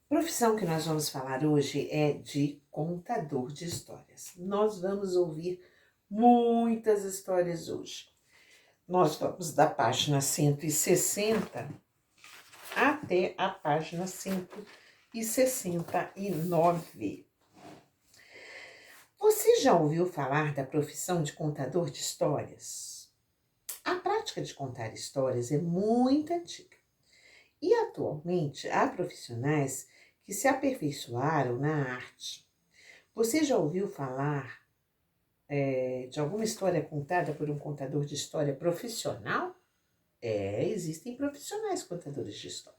A profissão que nós vamos falar hoje é de contador de histórias. Nós vamos ouvir muitas histórias hoje. Nós vamos da página 160 até a página 169. Você já ouviu falar da profissão de contador de histórias? A prática de contar histórias é muito antiga. E atualmente há profissionais que se aperfeiçoaram na arte. Você já ouviu falar de alguma história contada por um contador de história profissional? Existem profissionais contadores de história.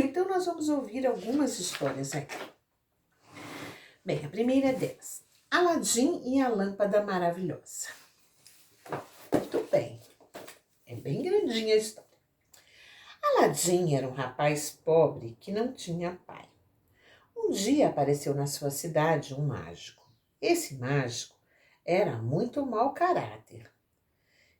Então nós vamos ouvir algumas histórias aqui. Bem, a primeira delas, Aladim e a Lâmpada Maravilhosa. Muito bem, é bem grandinha a história. Aladim era um rapaz pobre que não tinha pai. Um dia apareceu na sua cidade um mágico. Esse mágico era muito mau caráter.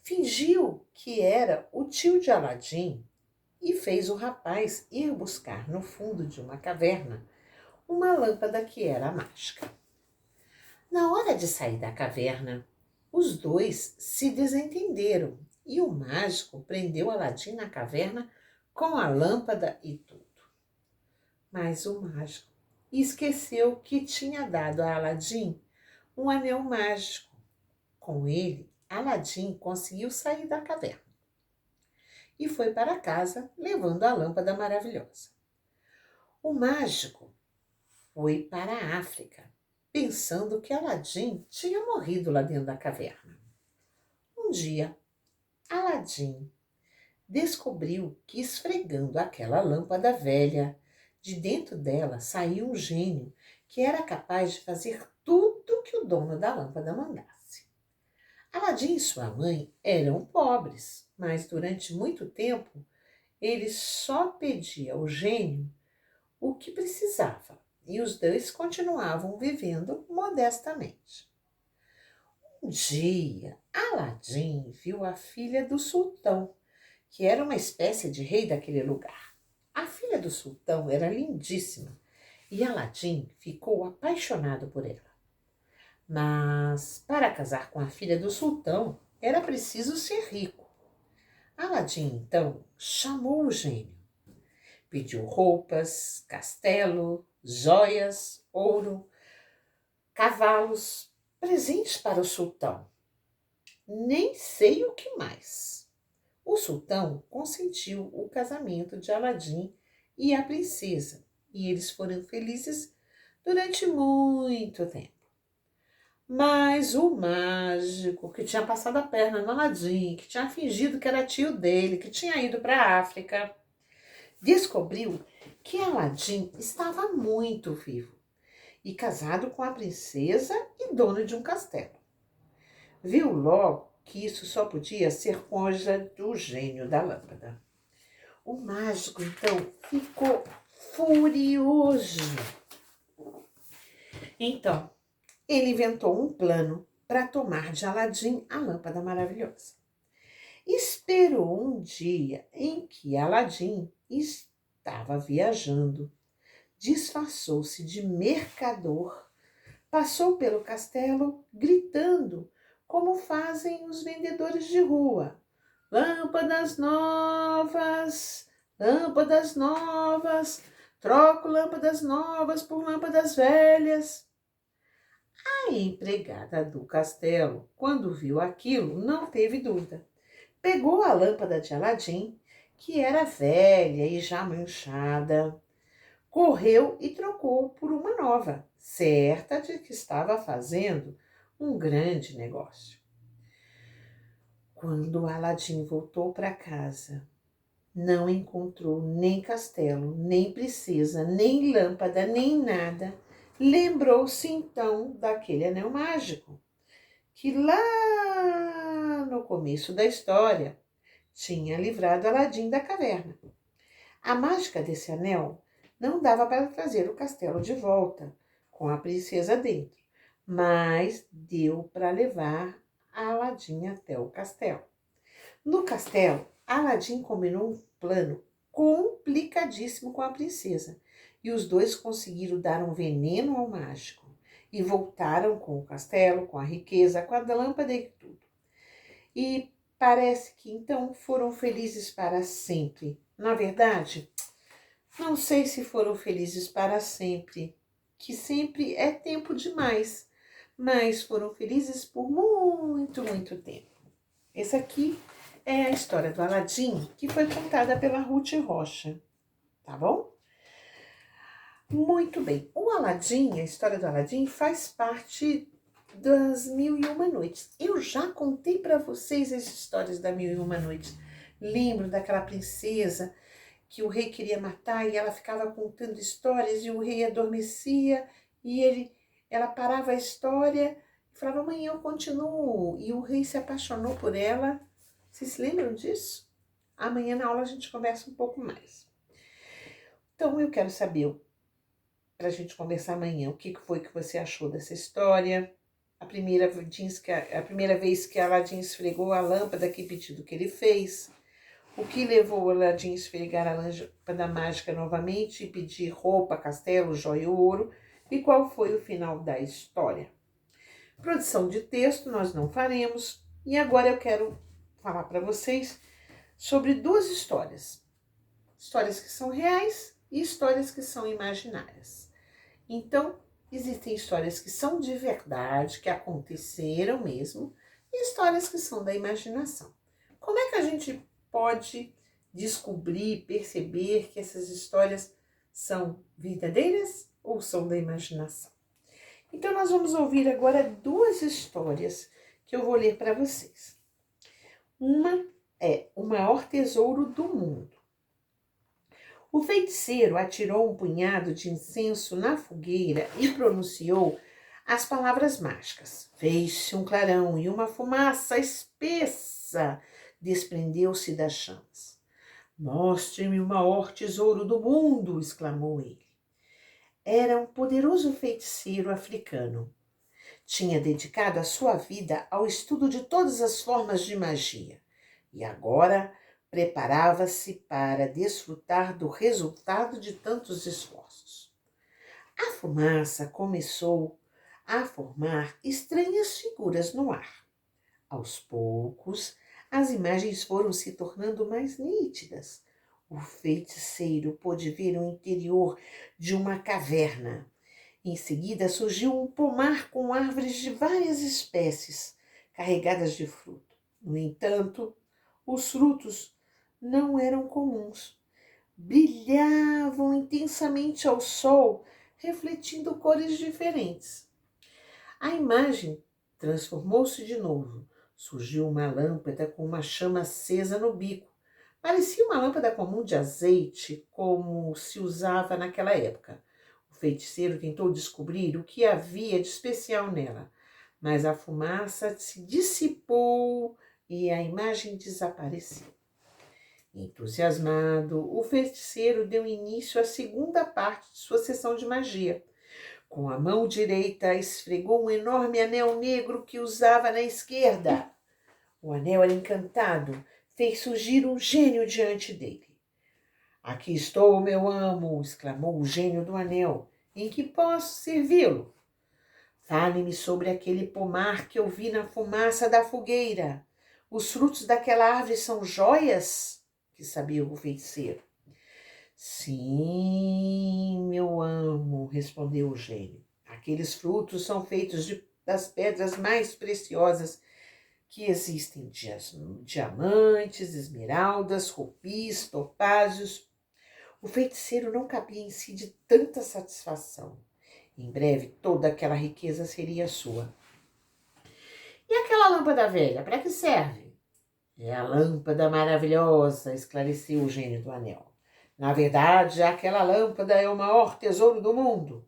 Fingiu que era o tio de Aladim e fez o rapaz ir buscar no fundo de uma caverna uma lâmpada que era mágica. Na hora de sair da caverna, os dois se desentenderam e o mágico prendeu Aladim na caverna com a lâmpada e tudo. Mas o mágico esqueceu que tinha dado a Aladim um anel mágico. Com ele, Aladim conseguiu sair da caverna e foi para casa levando a lâmpada maravilhosa. O mágico foi para a África, pensando que Aladim tinha morrido lá dentro da caverna. Um dia, Aladim descobriu que esfregando aquela lâmpada velha, de dentro dela saiu um gênio que era capaz de fazer tudo que o dono da lâmpada mandasse. Aladim e sua mãe eram pobres, mas durante muito tempo ele só pedia ao gênio o que precisava e os dois continuavam vivendo modestamente. Um dia, Aladim viu a filha do sultão, que era uma espécie de rei daquele lugar. A filha do sultão era lindíssima e Aladim ficou apaixonado por ela. Mas para casar com a filha do sultão era preciso ser rico. Aladim então chamou o gênio. Pediu roupas, castelo, joias, ouro, cavalos, presentes para o sultão. Nem sei o que mais. O sultão consentiu o casamento de Aladim e a princesa, e eles foram felizes durante muito tempo. Mas o mágico, que tinha passado a perna no Aladim, que tinha fingido que era tio dele, que tinha ido para a África, descobriu que Aladim estava muito vivo e casado com a princesa e dono de um castelo. Viu logo que isso só podia ser coisa do gênio da lâmpada. O mágico, então, ficou furioso. Então, ele inventou um plano para tomar de Aladim a lâmpada maravilhosa. Esperou um dia em que Aladim estava viajando, disfarçou-se de mercador, passou pelo castelo gritando, como fazem os vendedores de rua: lâmpadas novas, lâmpadas novas, troco lâmpadas novas por lâmpadas velhas. A empregada do castelo, quando viu aquilo, não teve dúvida. Pegou a lâmpada de Aladim, que era velha e já manchada, correu e trocou por uma nova, certa de que estava fazendo um grande negócio. Quando Aladim voltou para casa, não encontrou nem castelo, nem princesa, nem lâmpada, nem nada. Lembrou-se então daquele anel mágico, que lá no começo da história tinha livrado Aladim da caverna. A mágica desse anel não dava para trazer o castelo de volta, com a princesa dentro, mas deu para levar Aladim até o castelo. No castelo, Aladim combinou um plano complicadíssimo com a princesa. E os dois conseguiram dar um veneno ao mágico. E voltaram com o castelo, com a riqueza, com a lâmpada e tudo. E parece que então foram felizes para sempre. Na verdade, não sei se foram felizes para sempre, que sempre é tempo demais, mas foram felizes por muito, muito tempo. Esse aqui é a história do Aladim, que foi contada pela Ruth Rocha, tá bom? Muito bem. O Aladim, a história do Aladim, faz parte das Mil e Uma Noites. Eu já contei para vocês as histórias da Mil e Uma Noites. Lembro daquela princesa que o rei queria matar e ela ficava contando histórias e o rei adormecia e ela parava a história e falava, amanhã eu continuo. E o rei se apaixonou por ela. Vocês se lembram disso? Amanhã na aula a gente conversa um pouco mais. Então eu quero saber, para a gente conversar amanhã, o que foi que você achou dessa história. A primeira vez que Aladim esfregou a lâmpada, que pedido que ele fez. O que levou o Aladim a esfregar a lâmpada mágica novamente e pedir roupa, castelo, joia e ouro? E qual foi o final da história? Produção de texto nós não faremos. E agora eu quero falar para vocês sobre duas histórias. Histórias que são reais e histórias que são imaginárias. Então, existem histórias que são de verdade, que aconteceram mesmo, e histórias que são da imaginação. Como é que a gente pode descobrir, perceber que essas histórias são verdadeiras ou são da imaginação? Então, nós vamos ouvir agora duas histórias que eu vou ler para vocês. Uma é O Maior Tesouro do Mundo. O feiticeiro atirou um punhado de incenso na fogueira e pronunciou as palavras mágicas. Fez-se um clarão e uma fumaça espessa desprendeu-se das chamas. Mostre-me o maior tesouro do mundo, exclamou ele. Era um poderoso feiticeiro africano. Tinha dedicado a sua vida ao estudo de todas as formas de magia e agora preparava-se para desfrutar do resultado de tantos esforços. A fumaça começou a formar estranhas figuras no ar. Aos poucos, as imagens foram se tornando mais nítidas. O feiticeiro pôde ver o interior de uma caverna. Em seguida, surgiu um pomar com árvores de várias espécies, carregadas de fruto. No entanto, os frutos não eram comuns. Brilhavam intensamente ao sol, refletindo cores diferentes. A imagem transformou-se de novo. Surgiu uma lâmpada com uma chama acesa no bico. Parecia uma lâmpada comum de azeite, como se usava naquela época. O feiticeiro tentou descobrir o que havia de especial nela, mas a fumaça se dissipou e a imagem desapareceu. Entusiasmado, o feiticeiro deu início à segunda parte de sua sessão de magia. Com a mão direita, esfregou um enorme anel negro que usava na esquerda. O anel era encantado, fez surgir um gênio diante dele. Aqui estou, meu amo, exclamou o gênio do anel. Em que posso servi-lo? Fale-me sobre aquele pomar que eu vi na fumaça da fogueira. Os frutos daquela árvore são joias? Que sabia o feiticeiro. Sim, meu amo, respondeu o gênio. Aqueles frutos são feitos das pedras mais preciosas que existem, diamantes, esmeraldas, rubis, topázios. O feiticeiro não cabia em si de tanta satisfação. Em breve, toda aquela riqueza seria sua. E aquela lâmpada velha, para que serve? É a lâmpada maravilhosa, esclareceu o gênio do anel. Na verdade, aquela lâmpada é o maior tesouro do mundo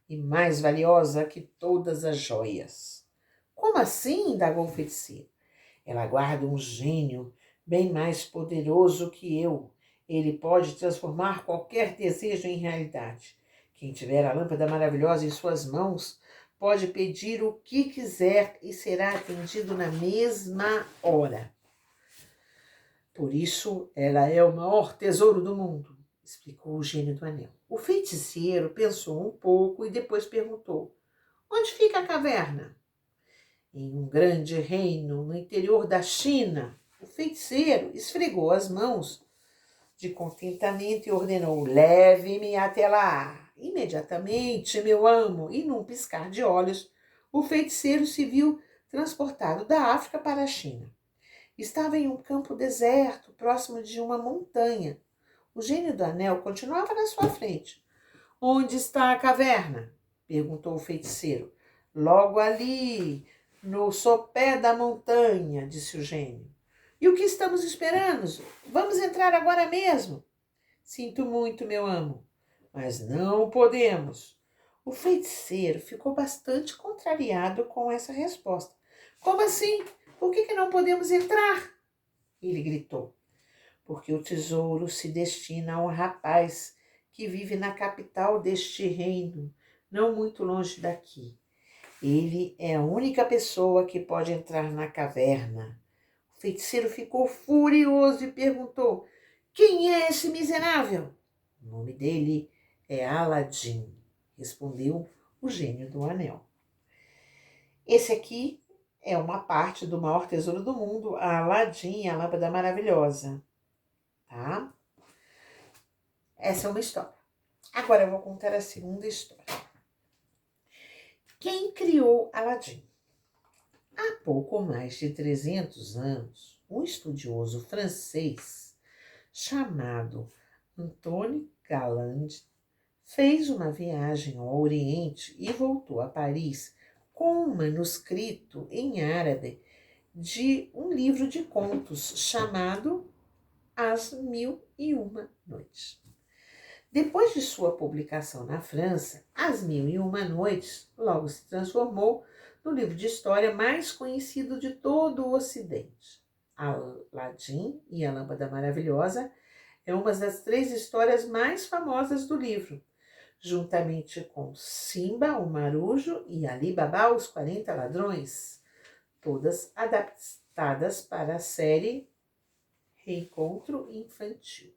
e mais valiosa que todas as joias. Como assim? Indagou o feiticeiro. Ela guarda um gênio bem mais poderoso que eu. Ele pode transformar qualquer desejo em realidade. Quem tiver a lâmpada maravilhosa em suas mãos pode pedir o que quiser e será atendido na mesma hora. Por isso ela é o maior tesouro do mundo, explicou o gênio do anel. O feiticeiro pensou um pouco e depois perguntou: onde fica a caverna? Em um grande reino no interior da China. O feiticeiro esfregou as mãos de contentamento e ordenou: leve-me até lá. Imediatamente, meu amo, e num piscar de olhos, o feiticeiro se viu transportado da África para a China. Estava em um campo deserto, próximo de uma montanha. O gênio do anel continuava na sua frente. Onde está a caverna? Perguntou o feiticeiro. Logo ali, no sopé da montanha, disse o gênio. E o que estamos esperando? Vamos entrar agora mesmo. Sinto muito, meu amo, mas não podemos. O feiticeiro ficou bastante contrariado com essa resposta. Como assim? Por que não podemos entrar? Ele gritou. Porque o tesouro se destina a um rapaz que vive na capital deste reino, não muito longe daqui. Ele é a única pessoa que pode entrar na caverna. O feiticeiro ficou furioso e perguntou: quem é esse miserável? O nome dele é Aladim, respondeu o gênio do anel. Esse aqui é uma parte do maior tesouro do mundo, a Aladim, a lâmpada maravilhosa, tá? Essa é uma história. Agora eu vou contar a segunda história. Quem criou Aladim? Há pouco mais de 300 anos, um estudioso francês chamado Antoine Galland fez uma viagem ao Oriente e voltou a Paris com um manuscrito em árabe de um livro de contos chamado As Mil e Uma Noites. Depois de sua publicação na França, As Mil e Uma Noites logo se transformou no livro de história mais conhecido de todo o Ocidente. Aladim e a Lâmpada Maravilhosa é uma das 3 histórias mais famosas do livro, juntamente com Simba, o Marujo, e Ali Baba, os 40 Ladrões, todas adaptadas para a série Reencontro Infantil.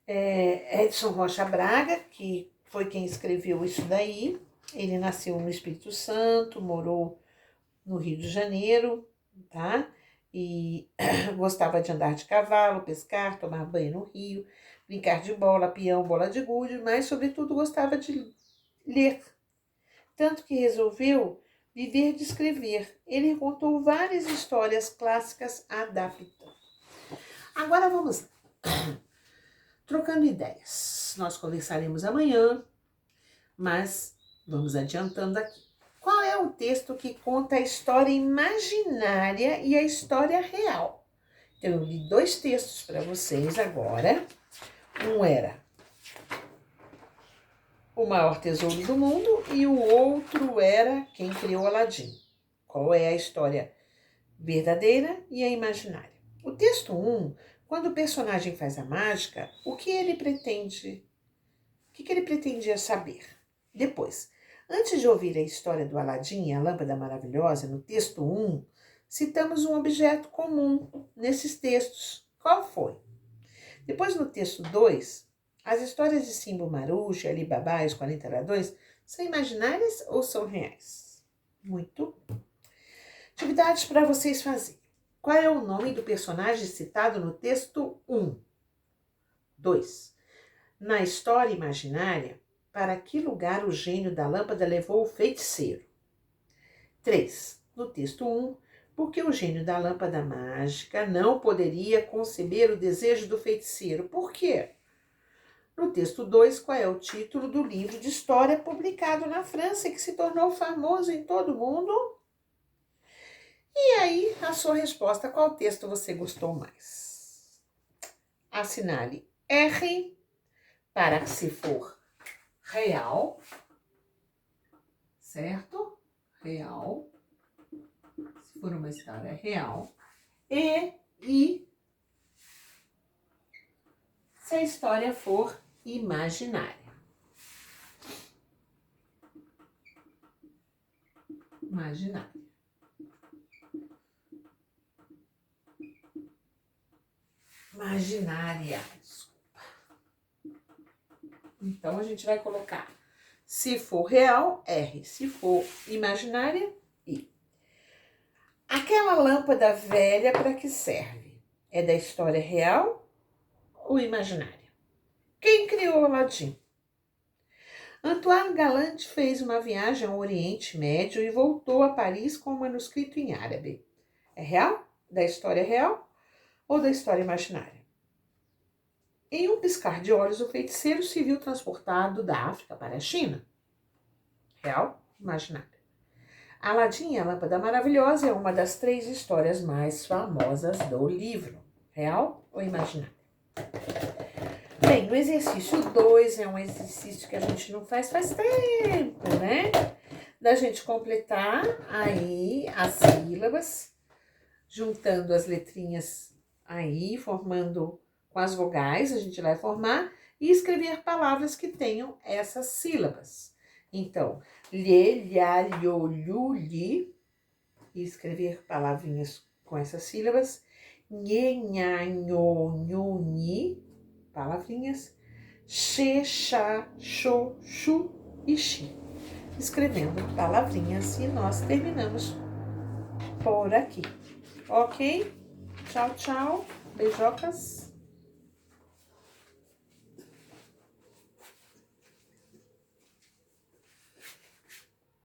Edson Rocha Braga, que foi quem escreveu isso daí, ele nasceu no Espírito Santo, morou no Rio de Janeiro, tá? E gostava de andar de cavalo, pescar, tomar banho no rio, brincar de bola, peão, bola de gude, mas, sobretudo, gostava de ler. Tanto que resolveu viver de escrever. Ele contou várias histórias clássicas adaptando. Agora vamos lá. Trocando ideias. Nós conversaremos amanhã, mas vamos adiantando aqui. Qual é o texto que conta a história imaginária e a história real? Então, eu li 2 textos para vocês agora. Um era O Maior Tesouro do Mundo e o outro era Quem Criou Aladim. Qual é a história verdadeira e a imaginária? O texto 1, quando o personagem faz a mágica, o que ele pretendia saber? Depois, antes de ouvir a história do Aladim e a Lâmpada Maravilhosa, no texto 1, citamos um objeto comum nesses textos. Qual foi? Depois, no texto 2, as histórias de Simba o Marujo, Ali Babá e os 40 Ladrões são imaginárias ou são reais? Muito. Atividades para vocês fazerem. Qual é o nome do personagem citado no texto 1? 2. Na história imaginária, para que lugar o gênio da lâmpada levou o feiticeiro? 3. No texto 1, porque o gênio da lâmpada mágica não poderia conceber o desejo do feiticeiro. Por quê? No texto 2, qual é o título do livro de história publicado na França que se tornou famoso em todo o mundo? E aí, a sua resposta, qual texto você gostou mais? Assinale R para que se for real, certo? Real, se for uma história real. E se a história for imaginária. Imaginária. imaginária. Então, a gente vai colocar, se for real, R. Se for imaginária, I. Aquela lâmpada velha para que serve? É da história real ou imaginária? Quem criou Aladim? Antoine Galland fez uma viagem ao Oriente Médio e voltou a Paris com um manuscrito em árabe. É real? Da história real ou da história imaginária? Em um piscar de olhos, o feiticeiro se viu transportado da África para a China. Real? Imaginária. Aladim e a Lâmpada Maravilhosa é uma das 3 histórias mais famosas do livro. Real ou imaginária? Bem, o exercício 2 é um exercício que a gente não faz tempo, né? Da gente completar aí as sílabas, juntando as letrinhas aí, formando com as vogais, a gente vai formar, e escrever palavras que tenham essas sílabas. Então, lhe, lha, lho, lhu, li, e escrever palavrinhas com essas sílabas. Nhe, nha, nho, nhu, ni, palavrinhas. Xe, xa, xô, chu e xi. Escrevendo palavrinhas, e nós terminamos por aqui. Ok? Tchau, tchau. Beijocas.